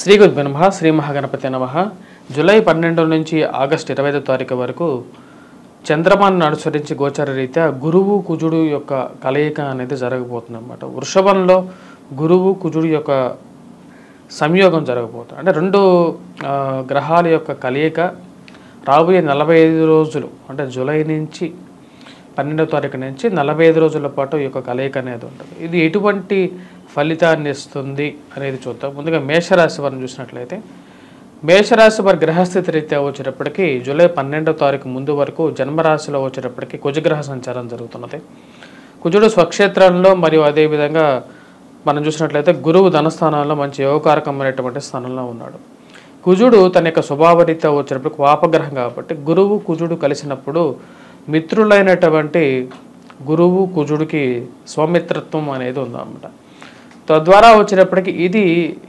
శ్రీ గురుభ్యో నమః. శ్రీ మహాగణపతి నమః. జూలై 12 నుంచి ఆగస్టు 25 తారీఖు వరకు చంద్రమాను అనుసరించి గోచర రీత్యా గురువు కుజుడు యొక్క కలయిక అనేది జరగబోతుంది అన్నమాట. వృషభంలో గురువు కుజుడు యొక్క సంయోగం జరగబోతుంది. అంటే రెండు గ్రహాల యొక్క కలయిక రాబోయే 45 రోజులు, అంటే జూలై నుంచి 12వ తారీఖు నుంచి 45 రోజుల పాటు ఈ యొక్క కలయిక అనేది ఉంటుంది. ఇది ఎటువంటి ఫలితాన్ని ఇస్తుంది అనేది చూద్దాం. ముందుగా మేషరాశి వారిని చూసినట్లయితే, మేషరాశి వారి గ్రహస్థితి రీత్యా వచ్చేటప్పటికి జూలై 12వ తారీఖు ముందు వరకు జన్మరాశిలో వచ్చేటప్పటికి కుజగ్రహ సంచారం జరుగుతున్నది. కుజుడు స్వక్షేత్రంలో మరియు అదేవిధంగా మనం చూసినట్లయితే గురువు ధనస్థానంలో మంచి యోగకారకమైనటువంటి స్థానంలో ఉన్నాడు. కుజుడు తన యొక్క స్వభావరీత్యా వచ్చేటప్పుడు పాపగ్రహం కాబట్టి గురువు కుజుడు కలిసినప్పుడు మిత్రులైనటువంటి గురువు కుజుడికి స్వమిత్రత్వం అనేది ఉందన్నమాట. తద్వారా వచ్చినప్పటికీ ఇది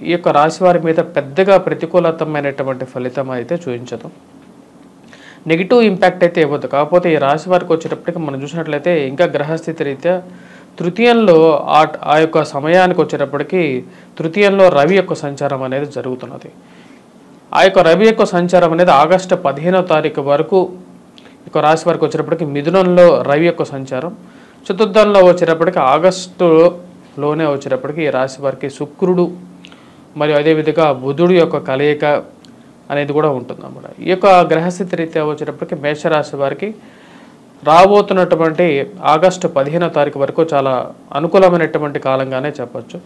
ఈ యొక్క రాశి వారి మీద పెద్దగా ప్రతికూలతమైనటువంటి ఫలితం అయితే చూపించదు, నెగిటివ్ ఇంపాక్ట్ అయితే ఇవ్వదు. కాకపోతే ఈ రాశి వారికి వచ్చేటప్పటికి మనం చూసినట్లయితే ఇంకా గ్రహస్థితి రీత్యా తృతీయంలో ఆ యొక్క సమయానికి వచ్చేటప్పటికి తృతీయంలో రవి యొక్క సంచారం అనేది జరుగుతున్నది. ఆ యొక్క రవి యొక్క సంచారం అనేది ఆగస్టు 15వ తారీఖు వరకు ఈ యొక్క రాశి వారికి వచ్చేటప్పటికి మిథునంలో రవి యొక్క సంచారం, చతుర్థంలో వచ్చేటప్పటికి ఆగస్టులోనే వచ్చేటప్పటికి ఈ రాశి వారికి శుక్రుడు మరియు అదేవిధంగా బుధుడు యొక్క కలయిక అనేది కూడా ఉంటుందన్నమాట. ఈ యొక్క గ్రహస్థితి రీత్యా వచ్చేటప్పటికి మేషరాశి వారికి రాబోతున్నటువంటి ఆగస్టు 15వ తారీఖు వరకు చాలా అనుకూలమైనటువంటి కాలంగానే చెప్పచ్చు.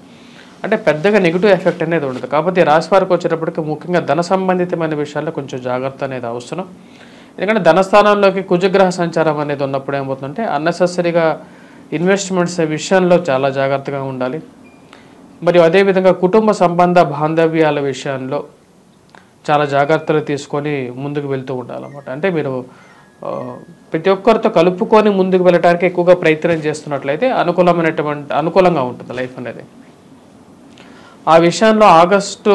అంటే పెద్దగా నెగిటివ్ ఎఫెక్ట్ అనేది ఉండదు. కాకపోతే రాశి వారికి వచ్చేటప్పటికి ముఖ్యంగా ధన సంబంధితమైన విషయాల్లో కొంచెం జాగ్రత్త అనేది అవసరం. ఎందుకంటే ధనస్థానంలోకి కుజగ్రహ సంచారం అనేది ఉన్నప్పుడు ఏమవుతుందంటే అన్నెసెసరీగా ఇన్వెస్ట్మెంట్స్ విషయంలో చాలా జాగ్రత్తగా ఉండాలి. మరియు అదేవిధంగా కుటుంబ సంబంధ బాంధవ్యాల విషయంలో చాలా జాగ్రత్తలు తీసుకొని ముందుకు వెళ్తూ ఉండాలన్నమాట. అంటే మీరు ప్రతి ఒక్కరితో కలుపుకొని ముందుకు వెళ్ళడానికి ఎక్కువగా ప్రయత్నం చేస్తున్నట్లయితే అనుకూలంగా ఉంటుంది లైఫ్ అనేది. ఆ విషయంలో ఆగస్టు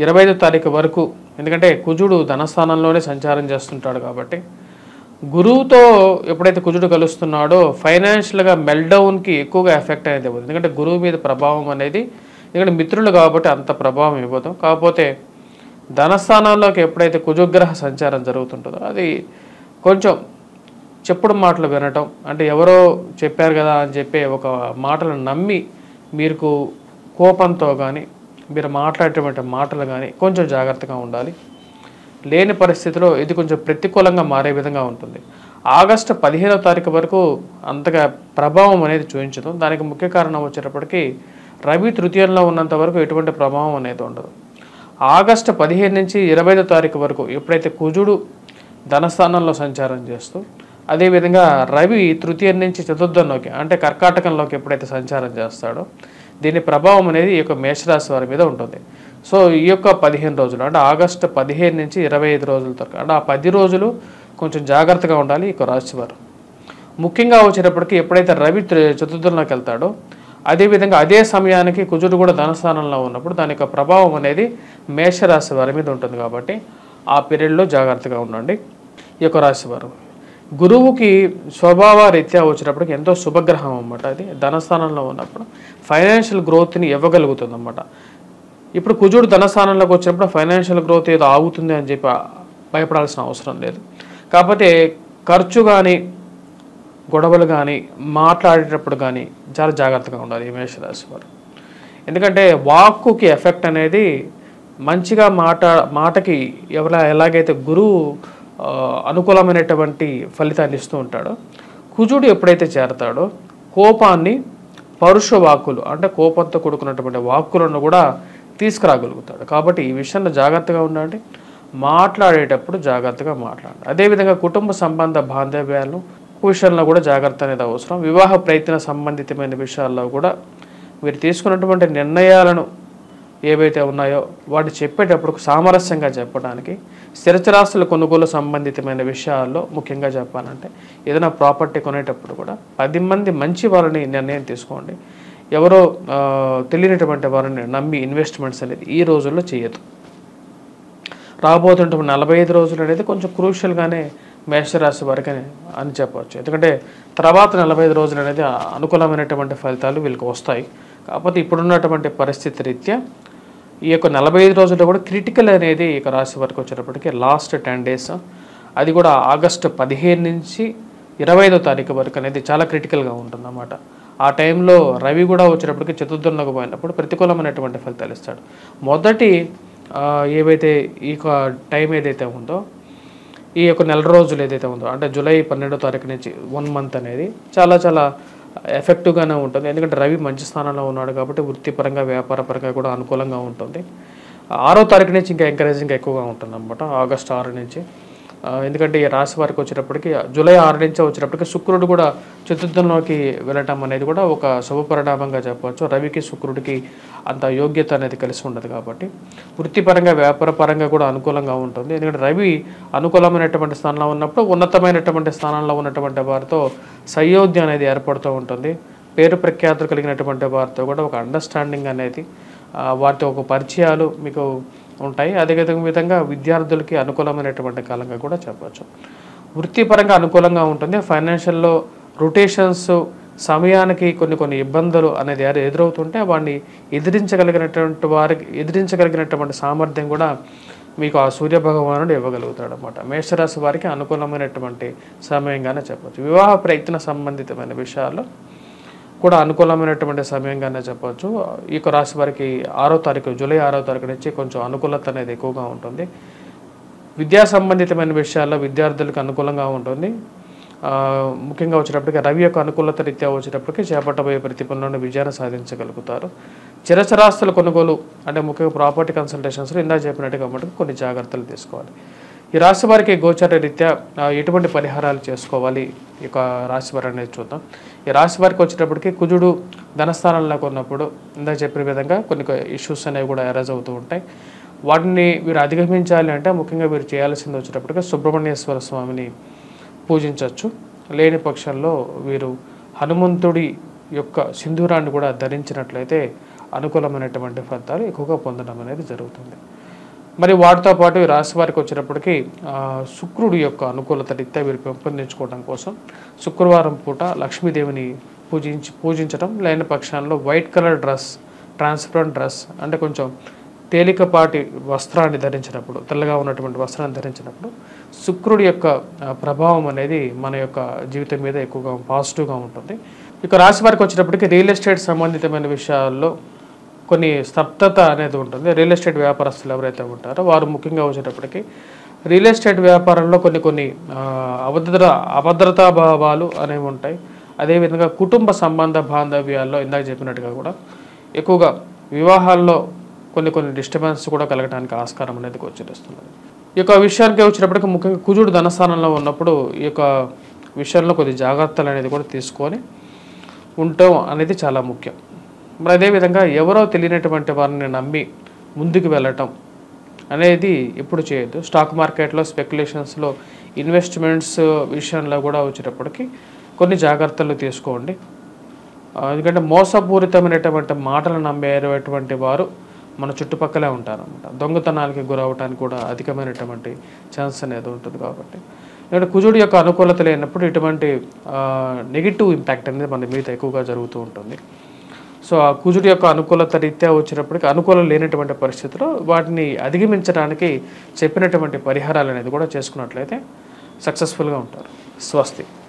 25వ తారీఖు వరకు, ఎందుకంటే కుజుడు ధనస్థానంలోనే సంచారం చేస్తుంటాడు కాబట్టి గురువుతో ఎప్పుడైతే కుజుడు కలుస్తున్నాడో ఫైనాన్షియల్గా మెల్డౌన్కి ఎక్కువగా ఎఫెక్ట్ అనేది ఇవ్వదు. ఎందుకంటే గురువు మీద ప్రభావం అనేది, ఎందుకంటే మిత్రులు కాబట్టి అంత ప్రభావం ఇవ్వదు. కాకపోతే ధనస్థానంలోకి ఎప్పుడైతే కుజగ్రహ సంచారం జరుగుతుంటుందో అది కొంచెం చెప్పుడు మాటలు వినటం, అంటే ఎవరో చెప్పారు కదా అని చెప్పి ఒక మాటలను నమ్మి మీకు కోపంతో కానీ మీరు మాట్లాడేటువంటి మాటలు కానీ కొంచెం జాగ్రత్తగా ఉండాలి. లేని పరిస్థితిలో ఇది కొంచెం ప్రతికూలంగా మారే విధంగా ఉంటుంది. ఆగస్టు 15వ తారీఖు వరకు అంతగా ప్రభావం అనేది చూపించదు. దానికి ముఖ్య కారణం వచ్చేటప్పటికి రవి తృతీయంలో ఉన్నంత వరకు ఎటువంటి ప్రభావం అనేది ఉండదు. ఆగస్టు 15 నుంచి 25వ తారీఖు వరకు ఎప్పుడైతే కుజుడు ధనస్థానంలో సంచారం చేస్తూ అదేవిధంగా రవి తృతీయం నుంచి చతుర్థంలోకి అంటే కర్కాటకంలోకి ఎప్పుడైతే సంచారం చేస్తాడో దీని ప్రభావం అనేది ఈ యొక్క మేషరాశి వారి మీద ఉంటుంది. సో ఈ యొక్క 15 రోజులు, అంటే ఆగస్టు 15 నుంచి 25 రోజుల వరకు, అంటే ఆ 10 రోజులు కొంచెం జాగ్రత్తగా ఉండాలి ఈ యొక్క రాశి వారు. ముఖ్యంగా వచ్చేటప్పటికి ఎప్పుడైతే రవి చతుర్థంలోకి వెళ్తాడో అదేవిధంగా అదే సమయానికి కుజుడు కూడా ధనస్థానంలో ఉన్నప్పుడు దాని యొక్క ప్రభావం అనేది మేషరాశి వారి మీద ఉంటుంది. కాబట్టి ఆ పీరియడ్లో జాగ్రత్తగా ఉండండి ఈ యొక్క రాశివారు. గురువుకి స్వభావ రీత్యా వచ్చినప్పటికి ఎంతో శుభగ్రహం అన్నమాట. అది ధనస్థానంలో ఉన్నప్పుడు ఫైనాన్షియల్ గ్రోత్ని ఇవ్వగలుగుతుంది అన్నమాట. ఇప్పుడు కుజుడు ధనస్థానంలోకి వచ్చినప్పుడు ఫైనాన్షియల్ గ్రోత్ ఏదో ఆగుతుంది అని చెప్పి భయపడాల్సిన అవసరం లేదు. కాకపోతే ఖర్చు కానీ గొడవలు కానీ మాట్లాడేటప్పుడు కానీ చాలా జాగ్రత్తగా ఉండాలి ఈ మేషరాశి వారు. ఎందుకంటే వాక్కుకి ఎఫెక్ట్ అనేది మంచిగా మాటకి ఎలాగైతే గురువు అనుకూలమైనటువంటి ఫలితాన్ని ఇస్తూ ఉంటాడో కుజుడు ఎప్పుడైతే చేరతాడో కోపాన్ని పరుష వాక్కులు, అంటే కోపంతో కూడుకున్నటువంటి వాక్కులను కూడా తీసుకురాగలుగుతాడు. కాబట్టి ఈ విషయంలో జాగ్రత్తగా ఉండండి, మాట్లాడేటప్పుడు జాగ్రత్తగా మాట్లాడండి. అదేవిధంగా కుటుంబ సంబంధ బాంధవ్యాలను విషయంలో కూడా జాగ్రత్త అనేది అవసరం. వివాహ ప్రయత్న సంబంధితమైన విషయాల్లో కూడా మీరు తీసుకున్నటువంటి నిర్ణయాలను ఏవైతే ఉన్నాయో వాటి చెప్పేటప్పుడు సామరస్యంగా చెప్పడానికి, స్థిరచరాస్తుల కొనుగోలు సంబంధితమైన విషయాల్లో ముఖ్యంగా చెప్పాలంటే ఏదైనా ప్రాపర్టీ కొనేటప్పుడు కూడా 10 మంది మంచి వారిని నిర్ణయం తీసుకోండి. ఎవరో తెలియనటువంటి వారిని నమ్మి ఇన్వెస్ట్మెంట్స్ అనేది ఈ రోజుల్లో చేయదు. రాబోతున్నటువంటి 45 రోజులు అనేది కొంచెం క్రూషియల్గానే మేషరాశి వారికి అని చెప్పవచ్చు. ఎందుకంటే తర్వాత 45 రోజులు అనేది అనుకూలమైనటువంటి ఫలితాలు వీళ్ళకి వస్తాయి. కాకపోతే ఇప్పుడున్నటువంటి పరిస్థితి రీత్యా ఈ యొక్క 45 రోజుల్లో కూడా క్రిటికల్ అనేది ఇక రాశి వారికి వచ్చేటప్పటికి లాస్ట్ 10 డేస్, అది కూడా ఆగస్టు 15 నుంచి 25వ తారీఖు వరకు అనేది చాలా క్రిటికల్గా ఉంటుందన్నమాట. ఆ టైంలో రవి కూడా వచ్చేటప్పటికి చతుర్థంలోకి పోయినప్పుడు ప్రతికూలమైనటువంటి ఫలితాలు ఇస్తాడు. మొదటి ఏవైతే ఈ టైం ఏదైతే ఉందో, ఈ యొక్క నెల రోజులు ఏదైతే ఉందో, అంటే జూలై 12వ తారీఖు నుంచి 1 మంత్ అనేది చాలా చాలా ఎఫెక్టివ్గానే ఉంటుంది. ఎందుకంటే రవి మంచి స్థానంలో ఉన్నాడు కాబట్టి వృత్తిపరంగా వ్యాపారపరంగా కూడా అనుకూలంగా ఉంటుంది. 6వ తారీఖు నుంచి ఇంకా ఎంకరేజింగ్ ఎక్కువగా ఉంటుంది అన్నమాట, ఆగస్టు 6 నుంచి. ఎందుకంటే ఈ రాశి వారికి వచ్చేటప్పటికి జూలై 6 నుంచి వచ్చేటప్పటికి శుక్రుడు కూడా చతుర్థంలోకి వెళ్ళటం అనేది కూడా ఒక శుభపరిణామంగా చెప్పవచ్చు. రవికి శుక్రుడికి అంత యోగ్యత అనేది కలిసి ఉండదు కాబట్టి వృత్తిపరంగా వ్యాపారపరంగా కూడా అనుకూలంగా ఉంటుంది. ఎందుకంటే రవి అనుకూలమైనటువంటి స్థానంలో ఉన్నప్పుడు ఉన్నతమైనటువంటి స్థానంలో ఉన్నటువంటి వారితో సయోధ్య అనేది ఏర్పడుతూ ఉంటుంది. పేరు ప్రఖ్యాతులు కలిగినటువంటి వారితో కూడా ఒక అండర్స్టాండింగ్ అనేది, వారితో ఒక పరిచయాలు మీకు ఉంటాయి. అదే విధంగా విద్యార్థులకి అనుకూలమైనటువంటి కాలంగా కూడా చెప్పచ్చు. వృత్తిపరంగా అనుకూలంగా ఉంటుంది. ఫైనాన్షియల్లో రొటేషన్స్ సమయానికి కొన్ని ఇబ్బందులు అనేది ఎదురవుతుంటే వాడిని ఎదిరించగలిగినటువంటి సామర్థ్యం కూడా మీకు ఆ సూర్యభగవానుడు ఇవ్వగలుగుతాడు అన్నమాట. మేషరాశి వారికి అనుకూలమైనటువంటి సమయంగానే చెప్పచ్చు. వివాహ ప్రయత్న సంబంధితమైన విషయాల్లో కూడా అనుకూలమైనటువంటి సమయంగానే చెప్పవచ్చు. ఈ రాశి వారికి 6వ తారీఖు జూలై 6వ తారీఖు నుంచి కొంచెం అనుకూలత అనేది ఎక్కువగా ఉంటుంది. విద్యా సంబంధితమైన విషయాల్లో విద్యార్థులకు అనుకూలంగా ఉంటుంది. ముఖ్యంగా వచ్చేటప్పటికి రవి యొక్క అనుకూలత రీత్యా వచ్చేటప్పటికి చేపట్టబోయే ప్రతి పనులను విజయాన్ని సాధించగలుగుతారు. చిరచరాస్తుల కొనుగోలు అంటే ముఖ్యంగా ప్రాపర్టీ కన్సల్టేషన్స్లో ఇందాక చెప్పినట్టుగా మటుకు కొన్ని జాగ్రత్తలు తీసుకోవాలి. ఈ రాశి వారికి గోచర రీత్యా ఎటువంటి పరిహారాలు చేసుకోవాలి ఈ యొక్క రాశి వారు అనేది చూద్దాం. ఈ రాశి వారికి వచ్చేటప్పటికి కుజుడు ధనస్థానంలోకి ఉన్నప్పుడు ఇందాక చెప్పిన విధంగా కొన్ని ఇష్యూస్ అనేవి కూడా అరైజ్ అవుతూ ఉంటాయి. వాటిని వీరు అధిగమించాలి అంటే ముఖ్యంగా వీరు చేయాల్సింది వచ్చేటప్పటికి సుబ్రహ్మణ్యేశ్వర స్వామిని పూజించవచ్చు. లేని పక్షంలో వీరు హనుమంతుడి యొక్క సింధూరాన్ని కూడా ధరించినట్లయితే అనుకూలమైనటువంటి ఫలితాలు ఎక్కువగా పొందడం అనేది జరుగుతుంది. మరి వాటితో పాటు ఈ రాశి వారికి వచ్చేటప్పటికి శుక్రుడి యొక్క అనుకూలత రీత్యా వీరు పెంపొందించుకోవడం కోసం శుక్రవారం పూట లక్ష్మీదేవిని పూజించడం, లేని పక్షాల్లో white colour dress, transparent dress అంటే కొంచెం తేలికపాటి వస్త్రాన్ని ధరించినప్పుడు, తెల్లగా ఉన్నటువంటి వస్త్రాన్ని ధరించినప్పుడు శుక్రుడి యొక్క ప్రభావం అనేది మన యొక్క జీవితం మీద ఎక్కువగా పాజిటివ్గా ఉంటుంది. ఇక రాశి వారికి వచ్చేటప్పటికి రియల్ ఎస్టేట్ సంబంధితమైన విషయాల్లో కొన్ని స్తబ్దత అనేది ఉంటుంది. రియల్ ఎస్టేట్ వ్యాపారస్తులు ఎవరైతే ఉంటారో వారు ముఖ్యంగా వచ్చేటప్పటికి రియల్ ఎస్టేట్ వ్యాపారంలో కొన్ని అభద్రతా భావాలు అనేవి ఉంటాయి. అదేవిధంగా కుటుంబ సంబంధ బాంధవ్యాల్లో ఇందాక చెప్పినట్టుగా కూడా ఎక్కువగా వివాహాల్లో కొన్ని డిస్టర్బెన్స్ కూడా కలగడానికి ఆస్కారం అనేది గోచరిస్తున్నది. ఈ యొక్క విషయానికి వచ్చినప్పటికీ ముఖ్యంగా కుజుడు ధనస్థానంలో ఉన్నప్పుడు ఈ యొక్క విషయంలో కొద్ది జాగ్రత్తలు అనేది కూడా తీసుకొని ఉండటం అనేది చాలా ముఖ్యం. మరి అదేవిధంగా ఎవరో తెలియనటువంటి వారిని నమ్మి ముందుకు వెళ్ళటం అనేది ఎప్పుడు చేయొద్దు. స్టాక్ మార్కెట్లో స్పెక్యులేషన్స్లో ఇన్వెస్ట్మెంట్స్ విషయంలో కూడా వచ్చేటప్పటికి కొన్ని జాగ్రత్తలు తీసుకోండి. ఎందుకంటే మోసపూరితమైనటువంటి మాటలు నమ్మేటువంటి వారు మన చుట్టుపక్కలే ఉంటారన్నమాట. దొంగతనాలకి గురవడానికి కూడా అధికమైనటువంటి ఛాన్స్ అనేది ఉంటుంది. కాబట్టి ఎందుకంటే కుజుడి యొక్క అనుకూలత లేనప్పుడు ఇటువంటి నెగిటివ్ ఇంపాక్ట్ అనేది మన మీద ఎక్కువగా జరుగుతూ ఉంటుంది. సో ఆ కుజుడి యొక్క అనుకూలత రీత్యా వచ్చినప్పటికీ అనుకూలం లేనటువంటి పరిస్థితుల్లో వాటిని అధిగమించడానికి చెప్పినటువంటి పరిహారాలు అనేది కూడా చేసుకున్నట్లయితే సక్సెస్ఫుల్గా ఉంటారు. స్వస్తి.